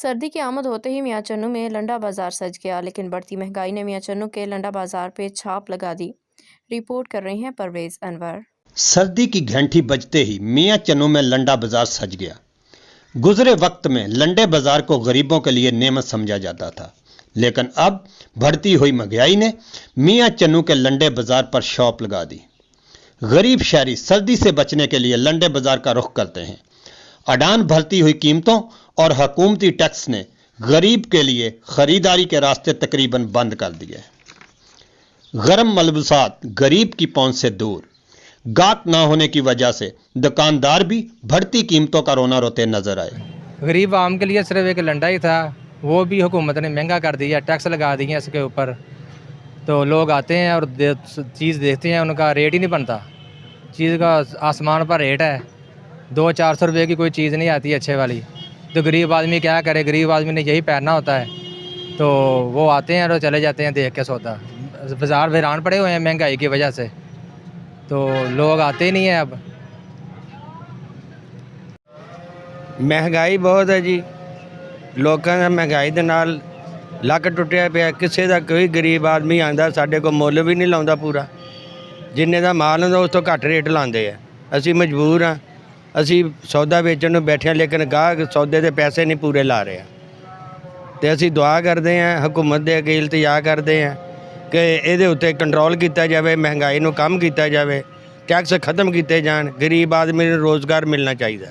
सर्दी की आमद होते ही मियां चन्नू में लंडा बाजार सज गया, लेकिन बढ़ती महंगाई ने मियां चन्नू के लंडा बाजार पे छाप लगा दी। रिपोर्ट कर रहे हैं परवेज अनवर। सर्दी की घंटी बजते ही मियां चन्नू में लंडा बाजार सज गया। गुजरे वक्त में लंडे बाजार को गरीबों के लिए नेमत समझा जाता था, लेकिन अब बढ़ती हुई महंगाई ने मियां चन्नू के लंडे बाजार पर शॉप लगा दी। गरीब शहरी सर्दी से बचने के लिए लंडे बाजार का रुख करते हैं। अडान भरती हुई कीमतों और हुकूमती टैक्स ने गरीब के लिए खरीदारी के रास्ते तकरीबन बंद कर दिए। गरम मलबूसात गरीब की पहुंच से दूर, गाहक ना होने की वजह से दुकानदार भी बढ़ती कीमतों का रोना रोते नजर आए। गरीब आम के लिए सिर्फ एक लंडा ही था, वो भी हुकूमत ने महंगा कर दिया, टैक्स लगा दिए इसके ऊपर। तो लोग आते हैं और चीज़ देखते हैं, उनका रेट ही नहीं बनता। चीज़ का आसमान पर रेट है, 200-400 रुपये की कोई चीज़ नहीं आती अच्छे वाली। तो गरीब आदमी क्या करे, गरीब आदमी ने यही पहनना होता है, तो वो आते हैं और चले जाते हैं देख के सौदा। बाज़ार वीरान पड़े हुए हैं महंगाई की वजह से, तो लोग आते ही नहीं हैं। अब महंगाई बहुत है जी, लोगों का महंगाई के नाल ਲੱਕ ਟੁੱਟਿਆ ਪਿਆ। ਕਿਸੇ ਦਾ ਕੋਈ ਗਰੀਬ ਆਦਮੀ ਆਂਦਾ ਸਾਡੇ ਕੋਲ ਮੁੱਲ ਵੀ ਨਹੀਂ ਲਾਉਂਦਾ ਪੂਰਾ, ਜਿੰਨੇ ਦਾ ਮਾਲ ਹੁੰਦਾ ਉਸ ਤੋਂ ਘੱਟ ਰੇਟ ਲਾਉਂਦੇ ਆ। ਅਸੀਂ ਮਜਬੂਰ ਹਾਂ, ਅਸੀਂ ਸੌਦਾ ਵੇਚਣ ਨੂੰ ਬੈਠੇ ਹਾਂ, ਲੇਕਿਨ ਗਾਹਕ ਸੌਦੇ ਦੇ ਪੈਸੇ ਨਹੀਂ ਪੂਰੇ ਲਾ ਰਹੇ। ਤੇ ਅਸੀਂ ਦੁਆ ਕਰਦੇ ਹਾਂ, ਹਕੂਮਤ ਦੇ ਅੱਗੇ ਇਲਤਜਾ ਕਰਦੇ ਹਾਂ ਕਿ ਇਹਦੇ ਉੱਤੇ ਕੰਟਰੋਲ ਕੀਤਾ ਜਾਵੇ, ਮਹਿੰਗਾਈ ਨੂੰ ਕਮ ਕੀਤਾ ਜਾਵੇ, टैक्स ख़त्म किए जान, गरीब आदमी को रोज़गार मिलना चाहिए।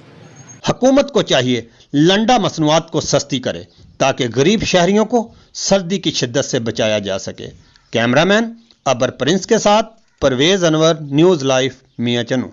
हुकूमत को चाहिए लंडा मसनूआत को सस्ती करे ताकि गरीब शहरियों को सर्दी की शिद्दत से बचाया जा सके। कैमरामैन अबर प्रिंस के साथ परवेज अनवर, न्यूज़ लाइव, मियां चन्नू।